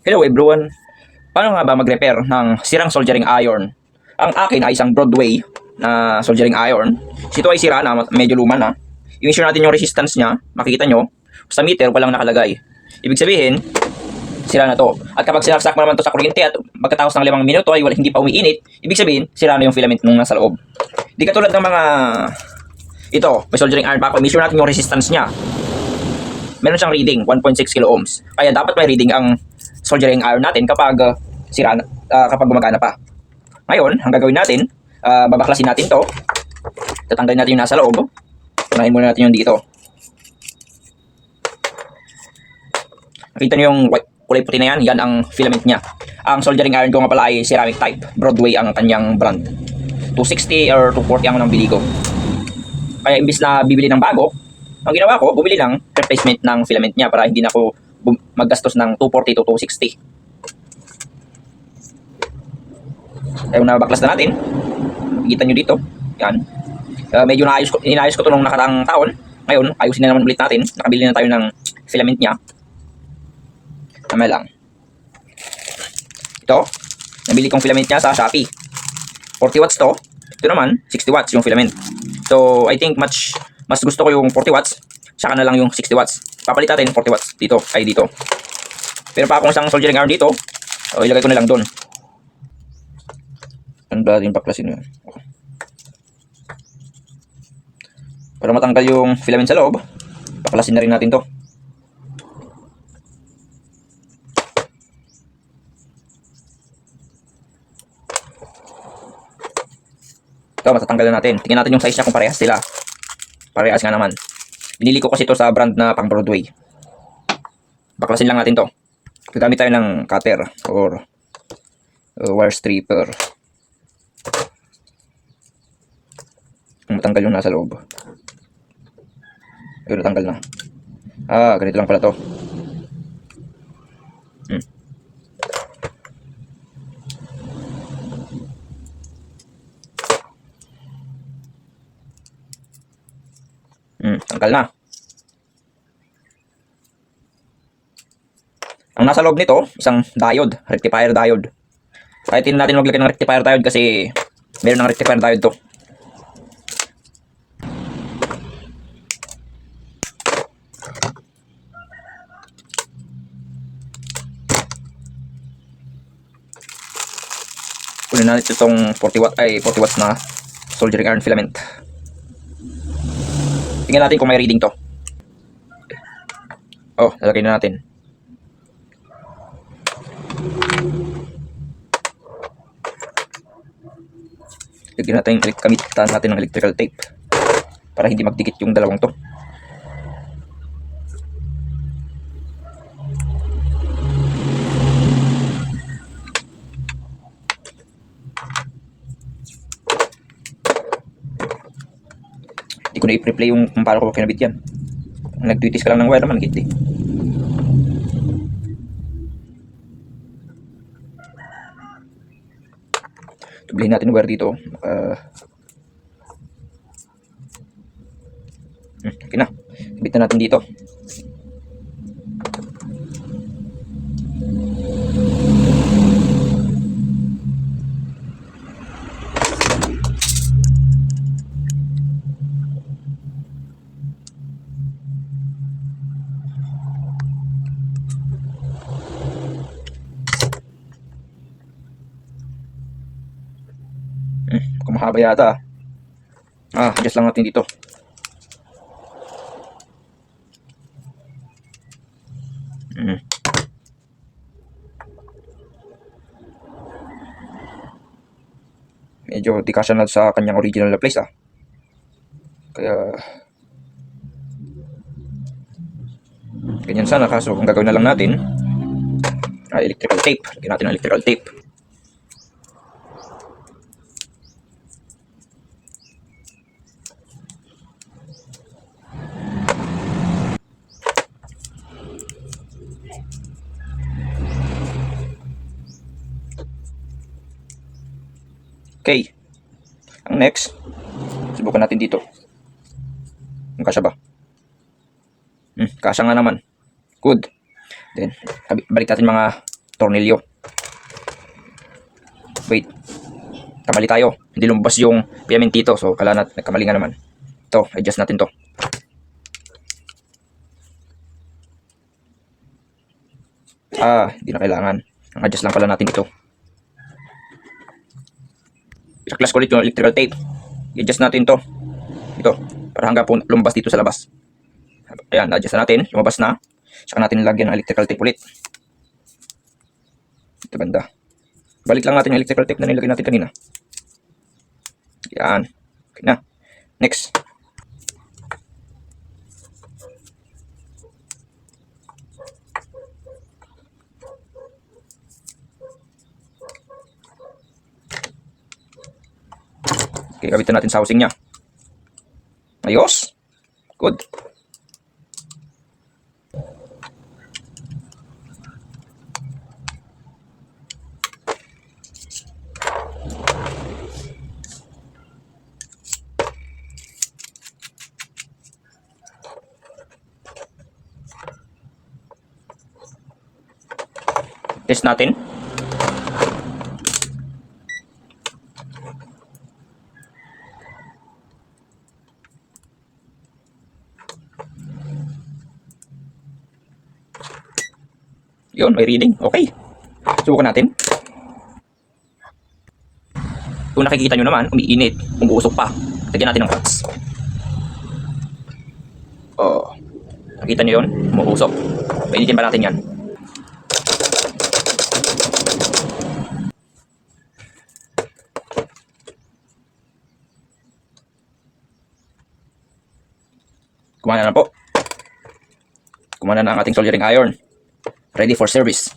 Hello everyone! Paano nga ba mag-repair ng sirang soldering iron? Ang akin ay isang Broadway na soldering iron. Ito ay sira na, medyo luma na. I-measure natin yung resistance niya. Makikita nyo, sa meter walang nakalagay. Ibig sabihin, sira na to. At kapag sinaksak mo naman to sa kuryente at pagkatapos ng 5 minuto ay hindi pa umiinit, ibig sabihin, sira na yung filament nung nasa loob. Di katulad ng mga ito, may soldering iron pa ako. I-measure natin yung resistance niya. Meron siyang reading, 1.6 kilo ohms. Kaya dapat may reading ang soldering iron natin kapag kapag gumagana pa. Ngayon, ang gagawin natin, babaklasin natin to. Tatanggalin natin yung nasa loob. Unahin muna natin yung dito. Nakita nyo yung kulay puti na yan? Yan ang filament niya. Ang soldering iron ko nga pala ay ceramic type. Broadway ang kanyang brand. 260 or 240 ang nabili ko. Kaya imbis na bibili ng bago, ang ginawa ko, bumili ng replacement ng filament niya para hindi na ako maggastos ng 240 to 260. Kaya nabaklas na natin. Makikita nyo dito. Yan. Medyo inayos ko ito nung nakaraang taon. Ngayon, ayusin na naman ulit natin. Nakabili na tayo ng filament niya. Tama lang. Ito, nabili kong filament niya sa Shopee. 40 watts to. Ito naman, 60 watts yung filament. So, I think mas gusto ko yung 40 watts. Saka na lang yung 60 watts. Papalit natin 40 watts dito. Ay, dito. Pero pa akong isang soldering iron dito. O, ilagay ko na lang doon. Ano ba yung baklasin yun? Para matanggal yung filament sa loob, baklasin na rin natin to. Ito, matatanggal na natin. Tingnan natin yung size niya kung parehas sila. Parehas nga naman. Binili ko kasi ito sa brand na pang Broadway. Baklasin lang natin to. Gagamit tayo ng cutter or wire stripper. Matanggal yung nasa loob. Ayun, natanggal na. Ganito lang pala to. Tanggal na. Ang nasa loob nito, isang diode, rectifier diode. Kahit hindi natin maglagay ng rectifier diode kasi meron ng rectifier diode to. Kunin natin itong 40 watts na soldering iron filament. Tingnan natin kung may reading to. Oh, lalagay na natin. Gamitan natin ng electrical tape para hindi magdikit yung dalawang to. Hindi ko na i-replay yung kung paano ko kinabit yan. Nagtwitis ka lang ng wire naman, git eh. Tublihin natin yung wire dito. Okay na. Kabit na natin dito. Kung mahaba yata. Adjust lang natin dito. Medyo di kasya na sa kanyang original na place Kaya ganyan sana, kaso kung gagawin na lang natin electrical tape. Lagyan natin ang electrical tape. Okay. Ang next, subukan natin dito. Kung kasya ba? Kasya nga naman. Good. Then, balik natin mga tornilyo. Wait. Kamali tayo. Hindi lumabas yung piamentito. So, nagkamali nga naman. Ito, adjust natin to. Hindi na kailangan. Ang adjust lang pala natin ito. Isaklas ko ulit yung electrical tape. I-adjust natin to. Ito. Para hanggang po lumabas dito sa labas. Ayan, na-adjust natin. Lumabas na. Saka natin nilagyan ng electrical tape ulit. Ito banda. Balik lang natin yung electrical tape na nilagay natin kanina. Yan. Okay na. Next. Okay, gabitan natin sa housing niya. Ayos. Good. Test natin. Yun, may reading. Okay. Subukan natin. Kung nakikita nyo naman, umiinit. Umuusok pa. Lagyan natin ng hats. Oh. Nakita nyo yun? Umuusok. Painitin pa natin yan. Kumana na po. Kumana na ang ating soldering iron. Ready for service.